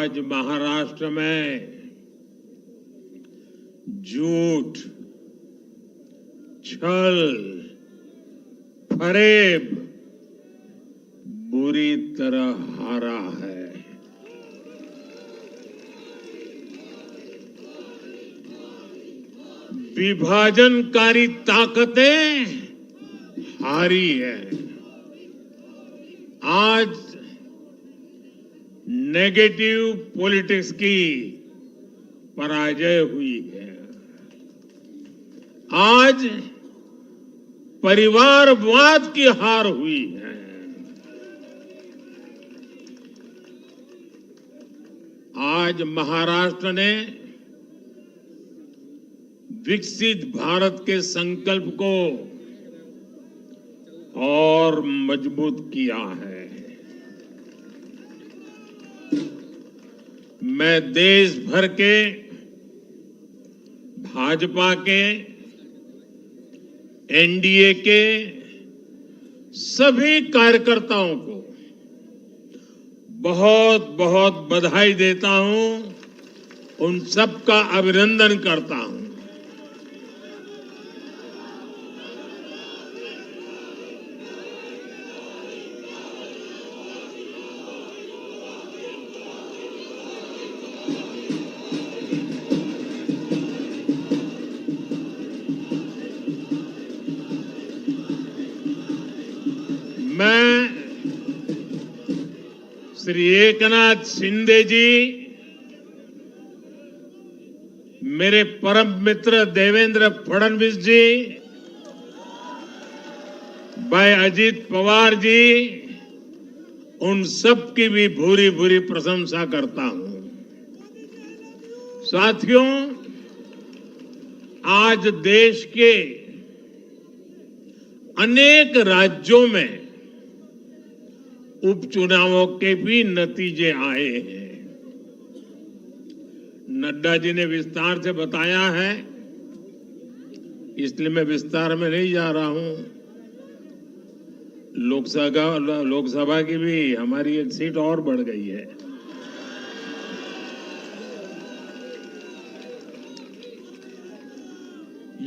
आज महाराष्ट्र में झूठ, छल, फरेब बुरी तरह हारा है। विभाजनकारी ताकतें हारी है। आज नेगेटिव पॉलिटिक्स की पराजय हुई है। आज परिवारवाद की हार हुई है। आज महाराष्ट्र ने विकसित भारत के संकल्प को और मजबूत किया है। मैं देश भर के भाजपा के, एनडीए के सभी कार्यकर्ताओं को बहुत बहुत बधाई देता हूं, उन सबका अभिनंदन करता हूं। मैं श्री एकनाथ शिंदे जी, मेरे परम मित्र देवेंद्र फडणवीस जी, भाई अजित पवार जी, उन सब की भी भूरी भूरी प्रशंसा करता हूं। साथियों, आज देश के अनेक राज्यों में उपचुनावों के भी नतीजे आए हैं। नड्डा जी ने विस्तार से बताया है, इसलिए मैं विस्तार में नहीं जा रहा हूं। लोकसभा की भी हमारी एक सीट और बढ़ गई है।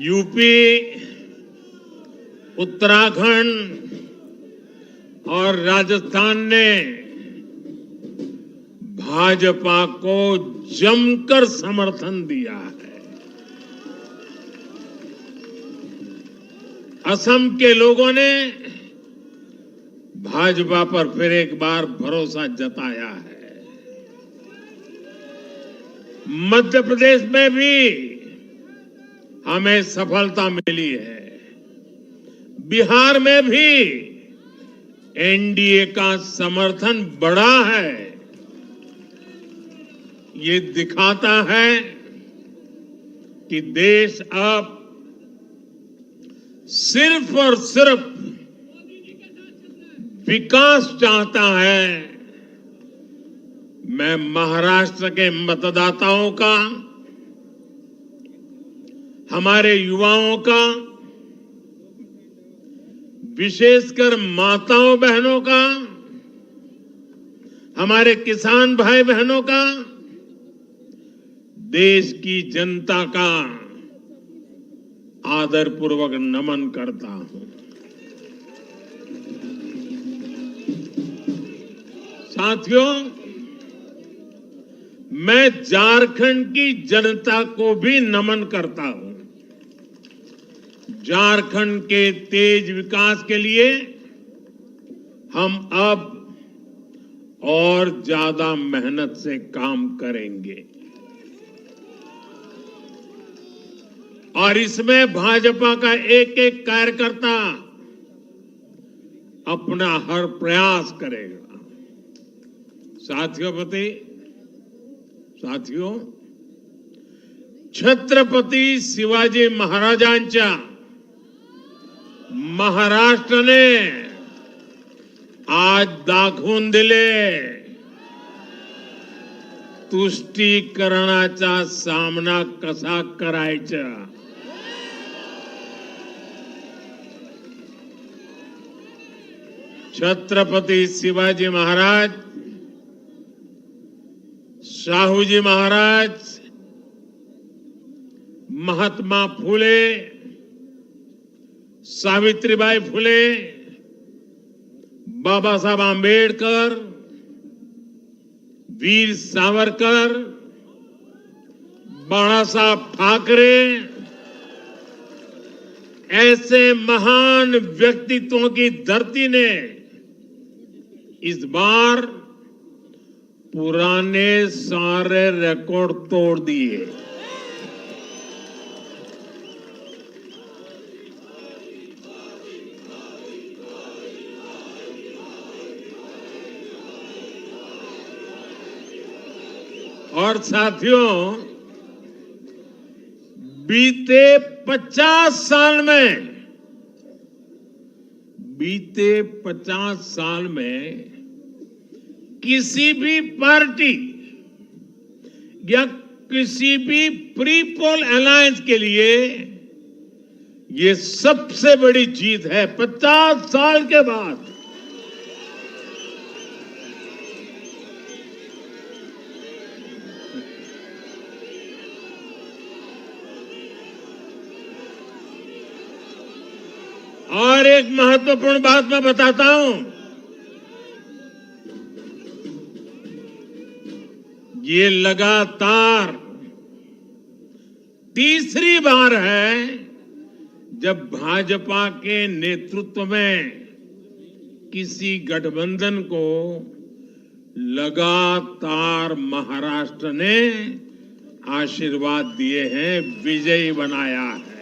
यूपी, उत्तराखंड और राजस्थान ने भाजपा को जमकर समर्थन दिया है। असम के लोगों ने भाजपा पर फिर एक बार भरोसा जताया है। मध्य प्रदेश में भी हमें सफलता मिली है। बिहार में भी एनडीए का समर्थन बढ़ा है। ये दिखाता है कि देश अब सिर्फ और सिर्फ विकास चाहता है। मैं महाराष्ट्र के मतदाताओं का, हमारे युवाओं का, विशेषकर माताओं बहनों का, हमारे किसान भाई बहनों का, देश की जनता का आदरपूर्वक नमन करता हूं। साथियों, मैं झारखंड की जनता को भी नमन करता हूं। झारखंड के तेज विकास के लिए हम अब और ज्यादा मेहनत से काम करेंगे और इसमें भाजपा का एक एक कार्यकर्ता अपना हर प्रयास करेगा। साथियों, छत्रपती शिवाजी महाराजांच्या महाराष्ट्राने आज दाखवून दिले, तुष्टीकरणाचा सामना कसा करायचा। छत्रपती शिवाजी महाराज शाहूजी महाराज, महात्मा फुले, सावित्रीबाई फुले, बाबा साहब आंबेडकर, वीर सावरकर, बाणा साहब ठाकरे, ऐसे महान व्यक्तित्वों की धरती ने इस बार पुराने सारे रिकॉर्ड तोड़ दिए। और साथियों, बीते 50 साल में किसी भी पार्टी या किसी भी प्री पोल अलायंस के लिए ये सबसे बड़ी जीत है 50 साल के बाद। और एक महत्वपूर्ण बात मैं बताता हूं, ये लगातार तीसरी बार है जब भाजपा के नेतृत्व में किसी गठबंधन को लगातार महाराष्ट्र ने आशीर्वाद दिए हैं, विजयी बनाया है।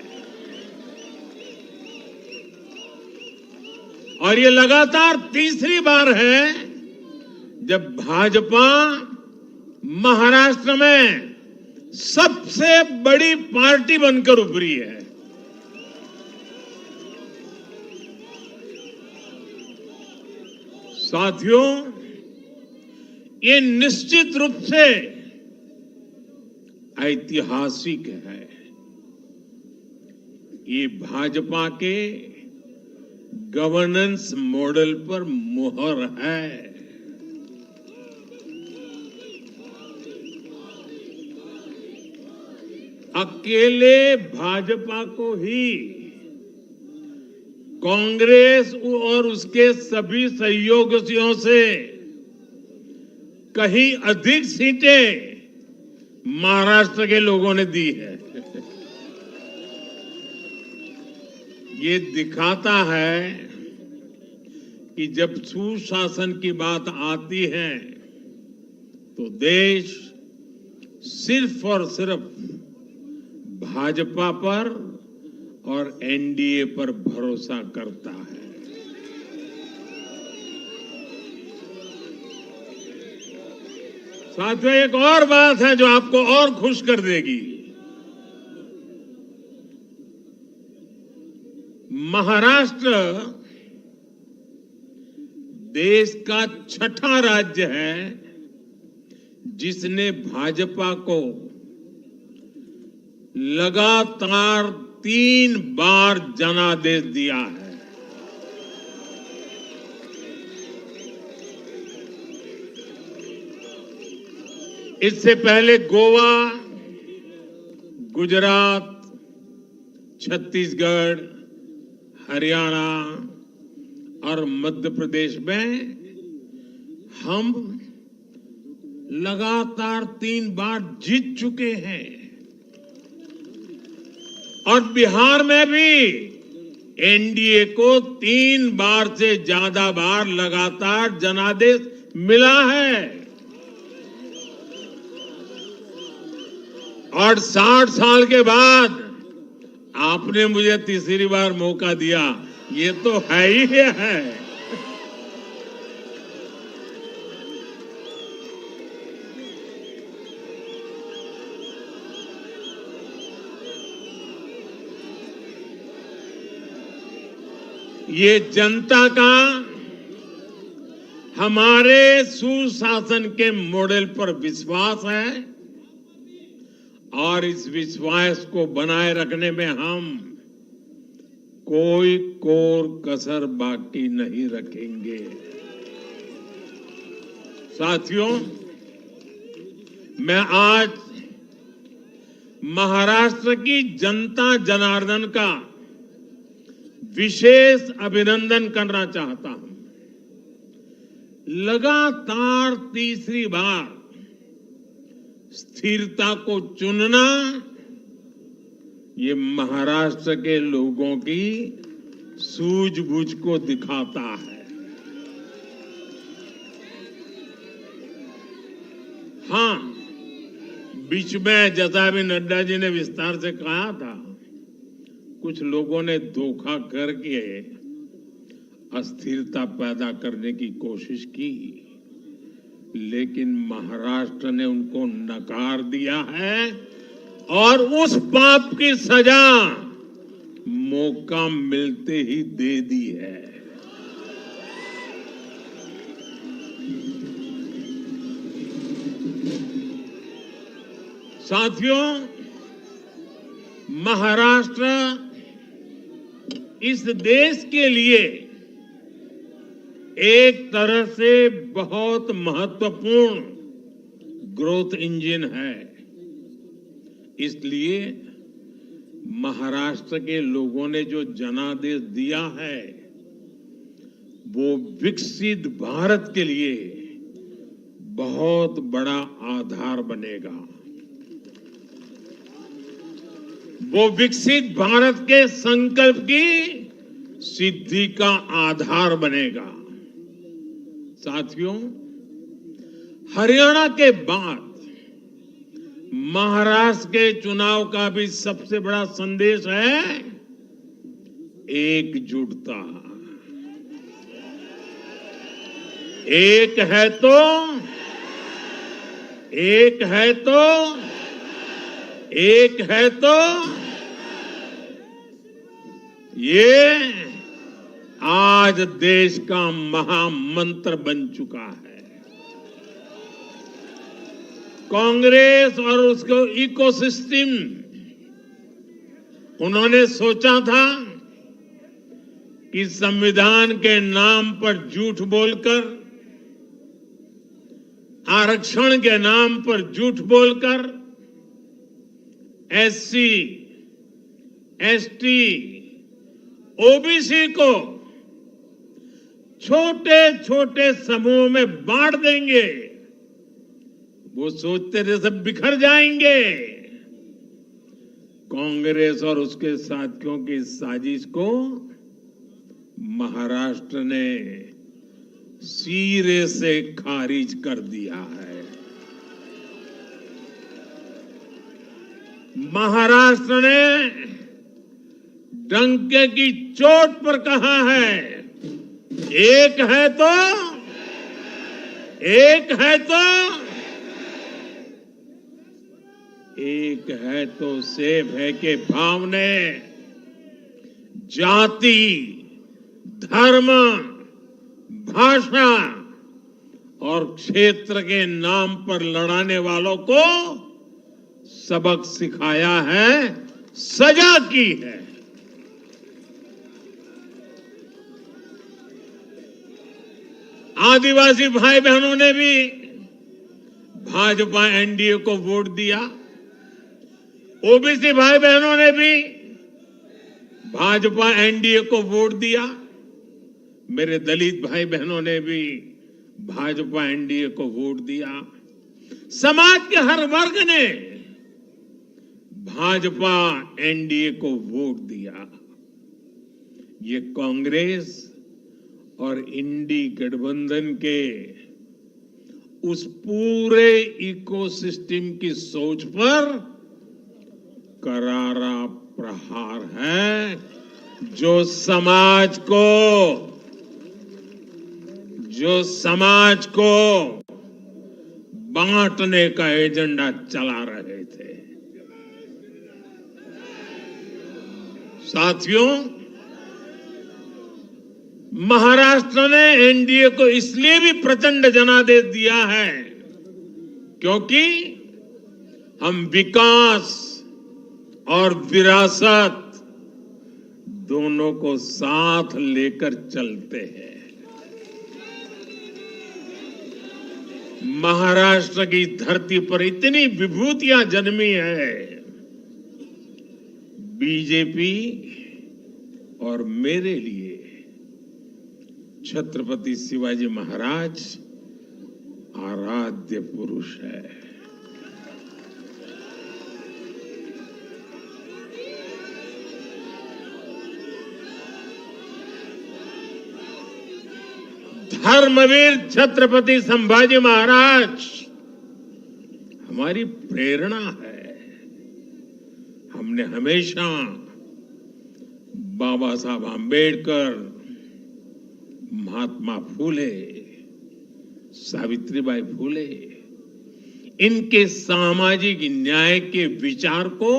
और ये लगातार तीसरी बार है जब भाजपा महाराष्ट्र में सबसे बड़ी पार्टी बनकर उभरी है। साथियों, ये निश्चित रूप से ऐतिहासिक है। ये भाजपा के गवर्नेंस मॉडल पर मुहर है। अकेले भाजपा को ही कांग्रेस और उसके सभी सहयोगियों से कहीं अधिक सीटें महाराष्ट्र के लोगों ने दी है। ये दिखाता है कि जब सुशासन की बात आती है तो देश सिर्फ और सिर्फ भाजपा पर और एनडीए पर भरोसा करता है। साथियों, एक और बात है जो आपको और खुश कर देगी। महाराष्ट्र देश का 6ठा राज्य है जिसने भाजपा को लगातार 3 बार जनादेश दिया है। इससे पहले गोवा, गुजरात, छत्तीसगढ़, हरियाणा और मध्य प्रदेश में हम लगातार 3 बार जीत चुके हैं। और बिहार में भी एनडीए को 3 बार से ज्यादा बार लगातार जनादेश मिला है। और 60 साल के बाद आपने मुझे तीसरी बार मौका दिया, ये तो है ही है। ये जनता का हमारे सुशासन के मॉडल पर विश्वास है और इस विश्वास को बनाए रखने में हम कोई कोर कसर बाकी नहीं रखेंगे। साथियों, मैं आज महाराष्ट्र की जनता जनार्दन का विशेष अभिनंदन करना चाहता हूं। लगातार तीसरी बार स्थिरता को चुनना ये महाराष्ट्र के लोगों की सूझबूझ को दिखाता है। हां, बीच में जैसा भी नड्डा जी ने विस्तार से कहा था, कुछ लोगों ने धोखा करके अस्थिरता पैदा करने की कोशिश की, लेकिन महाराष्ट्र ने उनको नकार दिया है और उस पाप की सजा मौका मिलते ही दे दी है। साथियों, महाराष्ट्र इस देश के लिए एक तरह से बहुत महत्वपूर्ण ग्रोथ इंजन है। इसलिए महाराष्ट्र के लोगों ने जो जनादेश दिया है वो विकसित भारत के लिए बहुत बड़ा आधार बनेगा। वो विकसित भारत के संकल्प की सिद्धि का आधार बनेगा। साथियों, हरियाणा के बाद महाराष्ट्र के चुनाव का भी सबसे बड़ा संदेश है एकजुटता। एक है तो एक है तो एक है तो ये आज देश का महामंत्र बन चुका है। कांग्रेस और उसको इकोसिस्टम, उन्होंने सोचा था कि संविधान के नाम पर झूठ बोलकर, आरक्षण के नाम पर झूठ बोलकर एससी, एसटी, ओबीसी को छोटे छोटे समूह में बांट देंगे। वो सोचते थे सब बिखर जाएंगे। कांग्रेस और उसके साथियों की साजिश को महाराष्ट्र ने सिरे से खारिज कर दिया है। महाराष्ट्र ने डंके की चोट पर कहा है, एक है तो एक है तो एक है तो सेब है के भाव ने जाति, धर्म, भाषा और क्षेत्र के नाम पर लड़ाने वालों को सबक सिखाया है, सजा की है। आदिवासी भाई बहनों ने भी भाजपा एनडीए को वोट दिया। ओबीसी भाई बहनों ने भी भाजपा एनडीए को वोट दिया। मेरे दलित भाई बहनों ने भी भाजपा एनडीए को वोट दिया। समाज के हर वर्ग ने भाजपा एनडीए को वोट दिया। ये कांग्रेस और इंडी गठबंधन के उस पूरे इकोसिस्टम की सोच पर करारा प्रहार है, जो समाज को बांटने का एजेंडा चला रहे थे। साथियों, महाराष्ट्र ने एनडीए को इसलिए भी प्रचंड जनादेश दिया है क्योंकि हम विकास और विरासत दोनों को साथ लेकर चलते हैं। महाराष्ट्र की धरती पर इतनी विभूतियां जन्मी है। बीजेपी और मेरे लिए छत्रपति शिवाजी महाराज आराध्य पुरुष है। धर्मवीर छत्रपति संभाजी महाराज हमारी प्रेरणा है। हमने हमेशा बाबा साहब आंबेडकर, महात्मा फूले, सावित्रीबाई फूले, इनके सामाजिक न्याय के विचार को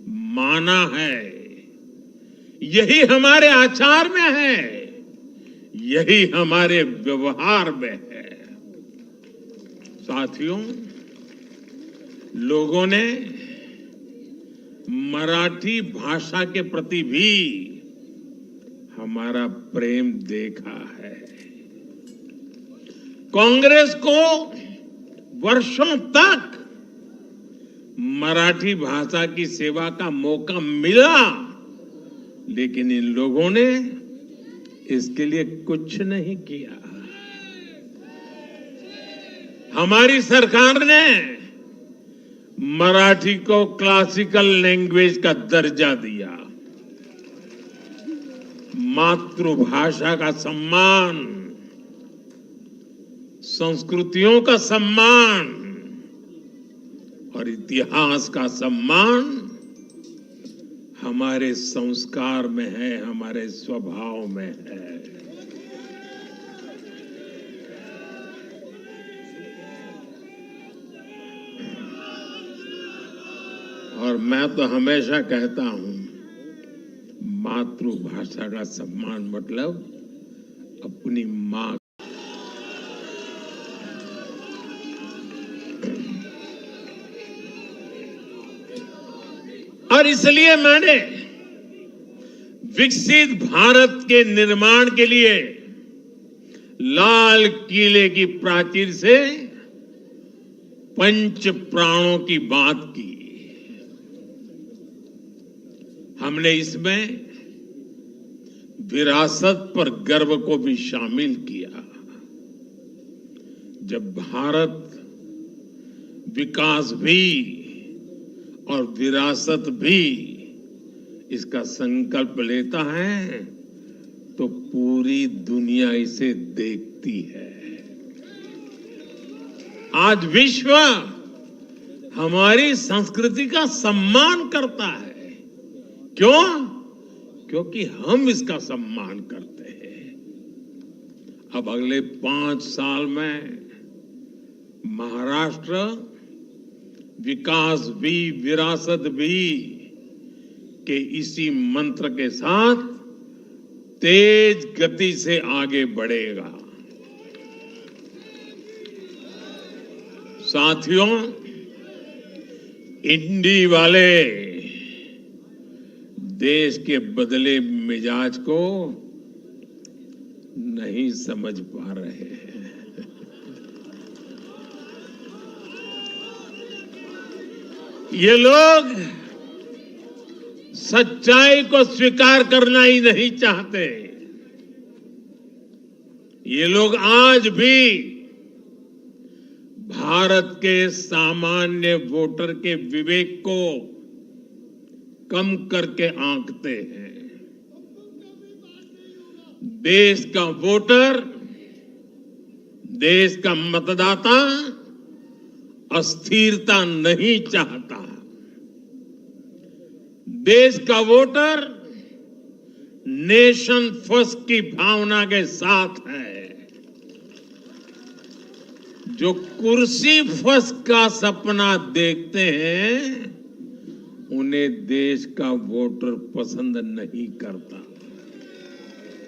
माना है। यही हमारे आचार में है, यही हमारे व्यवहार में है। साथियों, लोगों ने मराठी भाषा के प्रति भी हमारा प्रेम देखा है। कांग्रेस को वर्षों तक मराठी भाषा की सेवा का मौका मिला, लेकिन इन लोगों ने इसके लिए कुछ नहीं किया। हमारी सरकार ने मराठी को क्लासिकल लैंग्वेज का दर्जा दिया। मातृभाषा का सम्मान, संस्कृतियों का सम्मान और इतिहास का सम्मान हमारे संस्कार में है, हमारे स्वभाव में है। और मैं तो हमेशा कहता हूं, मातृभाषा का सम्मान मतलब अपनी मां। और इसलिए मैंने विकसित भारत के निर्माण के लिए लाल किले की प्राचीर से पंच प्राणों की बात की। हमने इसमें विरासत पर गर्व को भी शामिल किया। जब भारत विकास भी और विरासत भी इसका संकल्प लेता है तो पूरी दुनिया इसे देखती है। आज विश्व हमारी संस्कृति का सम्मान करता है। क्यों? क्योंकि हम इसका सम्मान करते हैं। अब अगले 5 साल में महाराष्ट्र विकास भी विरासत भी के इसी मंत्र के साथ तेज गति से आगे बढ़ेगा। साथियों, इंडी वाले देश के बदले मिजाज को नहीं समझ पा रहे हैं। ये लोग सच्चाई को स्वीकार करना ही नहीं चाहते। ये लोग आज भी भारत के सामान्य वोटर के विवेक को कम करके आंकते हैं। देश का वोटर, देश का मतदाता अस्थिरता नहीं चाहता। देश का वोटर नेशन फर्स्ट की भावना के साथ है। जो कुर्सी फर्स्ट का सपना देखते हैं उन्हें देश का वोटर पसंद नहीं करता।